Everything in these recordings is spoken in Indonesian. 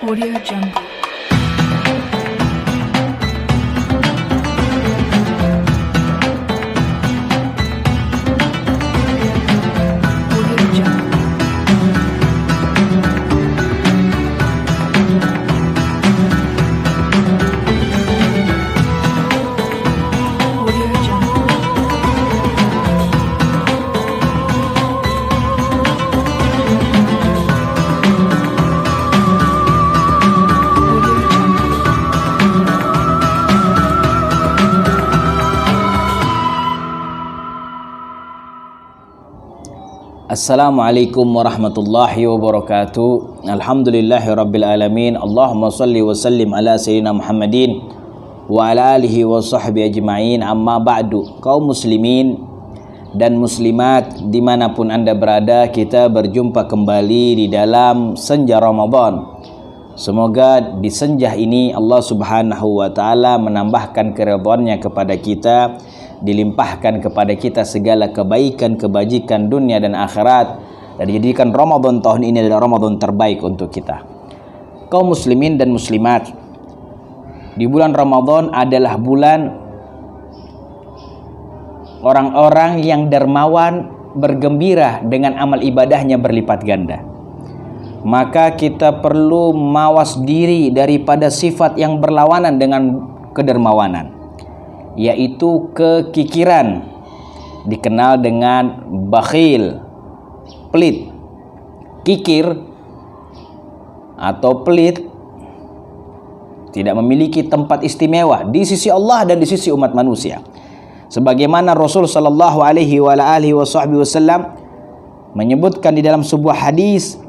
Audio Jungle. Audio Jungle. Audio Jungle. Audio Jungle. Assalamualaikum warahmatullahi wabarakatuh. Alhamdulillahi rabbil alamin. Allahumma salli wa sallim ala sayyidina Muhammadin wa ala alihi wa sahbihi ajma'in. Amma ba'du. Kaum muslimin dan muslimat dimanapun anda berada, kita berjumpa kembali di dalam senja Ramadan. Semoga di senja ini Allah subhanahu wa ta'ala menambahkan keridhaannya kepada kita, dilimpahkan kepada kita segala kebaikan, kebajikan dunia dan akhirat, dan dijadikan Ramadan tahun ini adalah Ramadan terbaik untuk kita. Kaum muslimin dan muslimat, di bulan Ramadan adalah bulan orang-orang yang dermawan bergembira dengan amal ibadahnya berlipat ganda. Maka kita perlu mawas diri daripada sifat yang berlawanan dengan kedermawanan, yaitu kekikiran, dikenal dengan bakhil, pelit. Kikir atau pelit tidak memiliki tempat istimewa di sisi Allah dan di sisi umat manusia. Sebagaimana Rasul sallallahu alaihi wasallam menyebutkan di dalam sebuah hadis,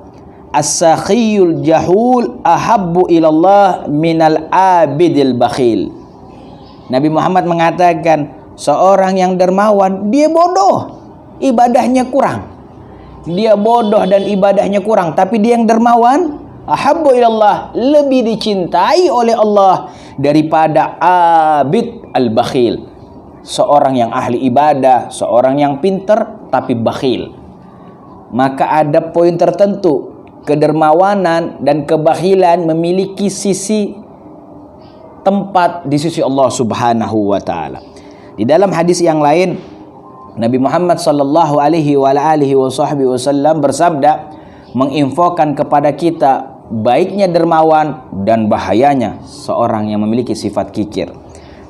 as-sakhiyul jahul ahabbu ilallah minal abidil bakhil. Nabi Muhammad mengatakan, seorang yang dermawan, dia bodoh, ibadahnya kurang. Dia bodoh dan ibadahnya kurang, tapi dia yang dermawan, ahabbu ilallah, lebih dicintai oleh Allah daripada abid al-bakhil. Seorang yang ahli ibadah, seorang yang pinter tapi bakhil. Maka ada poin tertentu. Kedermawanan dan kebakhilan memiliki sisi tempat di sisi Allah subhanahu wa ta'ala. Di dalam hadis yang lain, Nabi Muhammad sallallahu alaihi wasallam bersabda, menginfokan kepada kita baiknya dermawan dan bahayanya seorang yang memiliki sifat kikir.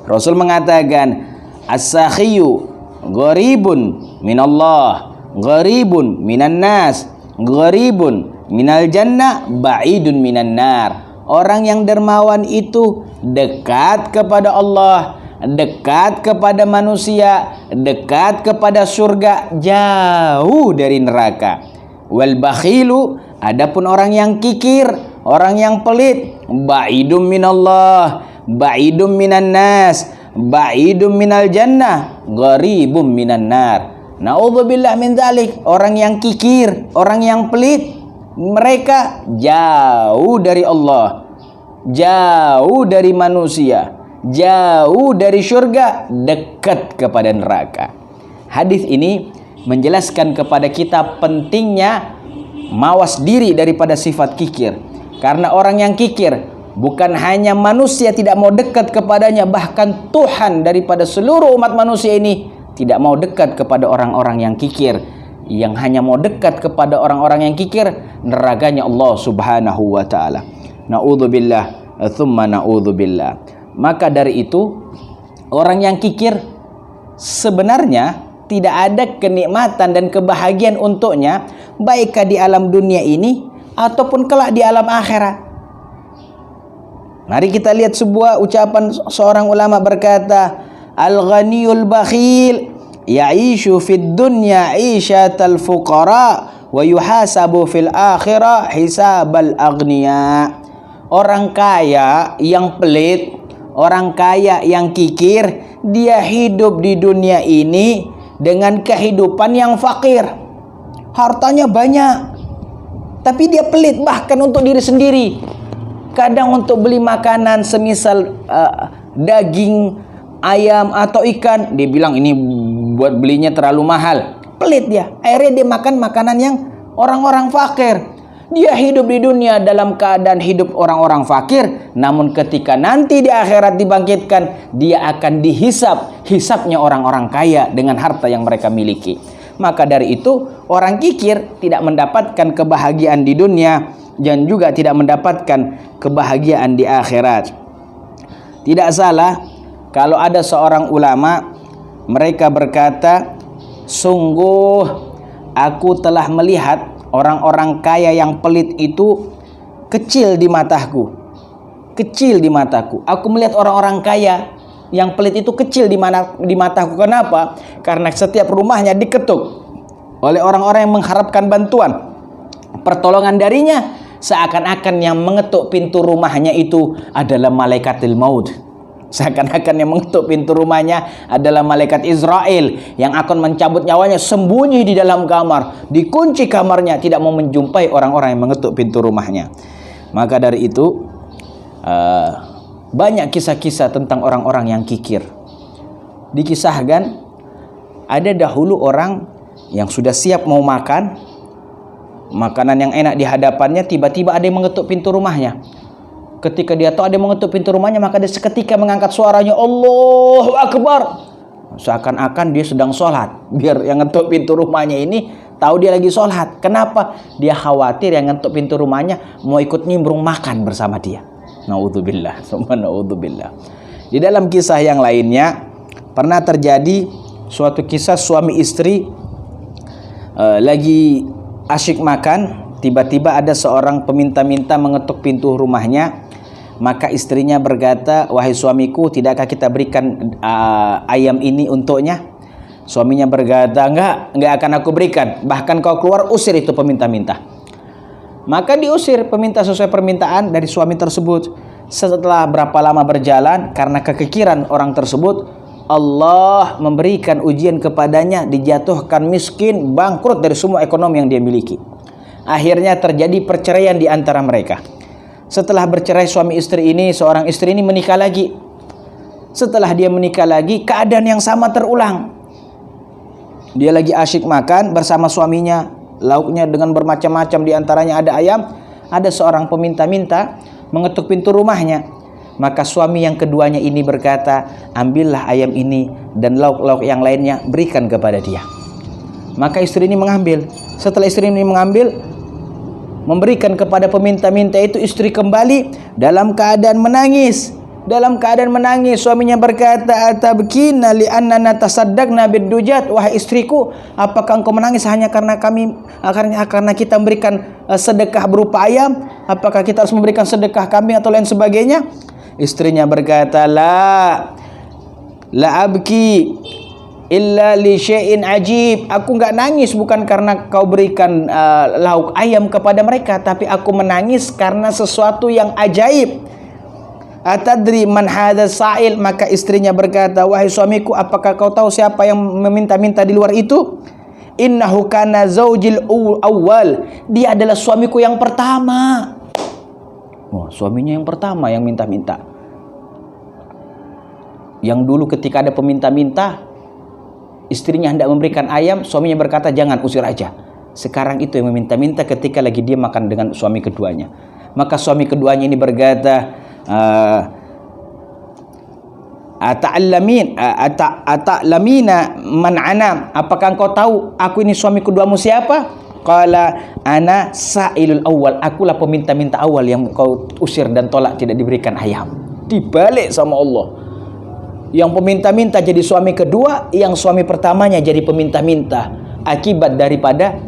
Rasul mengatakan, as-sakhiyu gharibun minallah, gharibun minan nas, gharibun minal jannah, ba'idun minan nar. Orang yang dermawan itu dekat kepada Allah, dekat kepada manusia, dekat kepada surga, jauh dari neraka. Wal bakhilu, adapun orang yang kikir, orang yang pelit, ba'idum minallah, ba'idum minan nas, ba'idum minal jannah, gharibum minan nar. Na'udzubillah min dzalik. Orang yang kikir, orang yang pelit, mereka jauh dari Allah, jauh dari manusia, jauh dari surga, dekat kepada neraka. Hadis ini menjelaskan kepada kita pentingnya mawas diri daripada sifat kikir. Karena orang yang kikir, bukan hanya manusia tidak mau dekat kepadanya, bahkan Tuhan daripada seluruh umat manusia ini tidak mau dekat kepada orang-orang yang kikir. Yang hanya mau dekat kepada orang-orang yang kikir, nerakanya Allah subhanahu wa ta'ala. Na'udzubillah thumma na'udzubillah. Maka dari itu, orang yang kikir sebenarnya tidak ada kenikmatan dan kebahagiaan untuknya, baik di alam dunia ini ataupun kelak di alam akhirat. Mari kita lihat sebuah ucapan seorang ulama berkata, al-ghaniyul bakhil ya'ishu fid dunya 'ishatal fuqara wa yuhasabu fil akhirah hisabal aghniya. Orang kaya yang pelit, orang kaya yang kikir, dia hidup di dunia ini dengan kehidupan yang fakir. Hartanya banyak, tapi dia pelit bahkan untuk diri sendiri. Kadang untuk beli makanan semisal daging, ayam atau ikan, dia bilang ini buat belinya terlalu mahal. Pelit dia. Akhirnya dia makan makanan yang orang-orang fakir. Dia hidup di dunia dalam keadaan hidup orang-orang fakir, namun ketika nanti di akhirat dibangkitkan, dia akan hisapnya orang-orang kaya dengan harta yang mereka miliki. Maka dari itu, orang kikir tidak mendapatkan kebahagiaan di dunia dan juga tidak mendapatkan kebahagiaan di akhirat. Tidak salah kalau ada seorang ulama, mereka berkata, sungguh aku telah melihat orang-orang kaya yang pelit itu kecil di mataku. Kecil di mataku. Aku melihat orang-orang kaya yang pelit itu kecil di mataku. Kenapa? Karena setiap rumahnya diketuk oleh orang-orang yang mengharapkan bantuan, pertolongan darinya. Seakan-akan yang mengetuk pintu rumahnya itu adalah malaikatil maut. Seakan-akan yang mengetuk pintu rumahnya adalah malaikat Israel yang akan mencabut nyawanya, sembunyi di dalam kamar, dikunci kamarnya, tidak mau menjumpai orang-orang yang mengetuk pintu rumahnya. Maka dari itu banyak kisah-kisah tentang orang-orang yang kikir. Dikisahkan ada dahulu orang yang sudah siap mau makan makanan yang enak di hadapannya, tiba-tiba ada yang mengetuk pintu rumahnya. Ketika dia tahu ada yang mengetuk pintu rumahnya, maka dia seketika mengangkat suaranya, Allahu Akbar. Seakan-akan dia sedang sholat. Biar yang ngetuk pintu rumahnya ini tahu dia lagi sholat. Kenapa? Dia khawatir yang ngetuk pintu rumahnya mau ikut nimbrung makan bersama dia. Naudzubillah, summa naudzubillah. Di dalam kisah yang lainnya, pernah terjadi suatu kisah suami istri lagi asyik makan. Tiba-tiba ada seorang peminta-minta mengetuk pintu rumahnya. Maka istrinya berkata, wahai suamiku, tidakkah kita berikan ayam ini untuknya? Suaminya berkata, enggak akan aku berikan. Bahkan kau keluar, usir itu peminta-minta. Maka diusir peminta sesuai permintaan dari suami tersebut. Setelah berapa lama berjalan, karena kekikiran orang tersebut, Allah memberikan ujian kepadanya, dijatuhkan miskin, bangkrut dari semua ekonomi yang dia miliki. Akhirnya terjadi perceraian di antara mereka. Setelah bercerai suami istri ini, seorang istri ini menikah lagi. Setelah dia menikah lagi, keadaan yang sama terulang. Dia lagi asyik makan bersama suaminya, lauknya dengan bermacam-macam, di antaranya ada ayam. Ada seorang peminta-minta mengetuk pintu rumahnya. Maka suami yang keduanya ini berkata, ambillah ayam ini dan lauk-lauk yang lainnya, berikan kepada dia. Maka istri ini mengambil. Setelah istri ini mengambil, memberikan kepada peminta-minta itu, istri kembali dalam keadaan menangis. Dalam keadaan menangis, suaminya berkata, atabkina li annana tasaddaqna bid-dujat. Wahai istriku, apakah engkau menangis hanya karena karena kita memberikan sedekah berupa ayam? Apakah kita harus memberikan sedekah kambing atau lain sebagainya? Istrinya berkata, la abki illa li syai'in ajib. Aku enggak nangis bukan karena kau berikan lauk ayam kepada mereka, tapi aku menangis karena sesuatu yang ajaib. Atadri man hadha sa'il. Maka istrinya berkata, wahai suamiku, apakah kau tahu siapa yang meminta-minta di luar itu? Innahu kana zaujil awwal. Dia adalah suamiku yang pertama. Oh, suaminya yang pertama yang minta-minta. Yang dulu ketika ada peminta-minta, istrinya hendak memberikan ayam, suaminya berkata, jangan, usir aja. Sekarang itu yang meminta-minta ketika lagi dia makan dengan suami keduanya. Maka suami keduanya ini berkata, ata'lamina man ana. Apakah engkau tahu aku ini suami keduamu siapa? Qala ana sa'ilul awal. Akulah peminta-minta awal yang kau usir dan tolak tidak diberikan ayam. Dibalik sama Allah. Yang peminta-minta jadi suami kedua, yang suami pertamanya jadi peminta-minta. Akibat daripada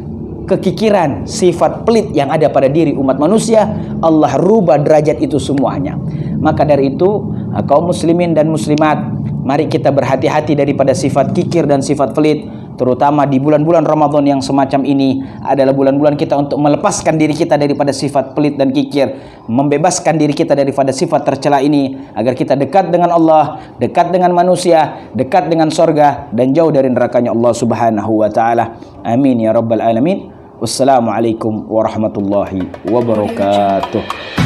kekikiran, sifat pelit yang ada pada diri umat manusia, Allah rubah derajat itu semuanya. Maka dari itu, kaum muslimin dan muslimat, mari kita berhati-hati daripada sifat kikir dan sifat pelit. Terutama di bulan-bulan Ramadan yang semacam ini adalah bulan-bulan kita untuk melepaskan diri kita daripada sifat pelit dan kikir, membebaskan diri kita daripada sifat tercela ini, agar kita dekat dengan Allah, dekat dengan manusia, dekat dengan sorga, dan jauh dari nerakanya Allah Subhanahu wa ta'ala. Amin ya rabbal alamin. Wassalamualaikum warahmatullahi wabarakatuh.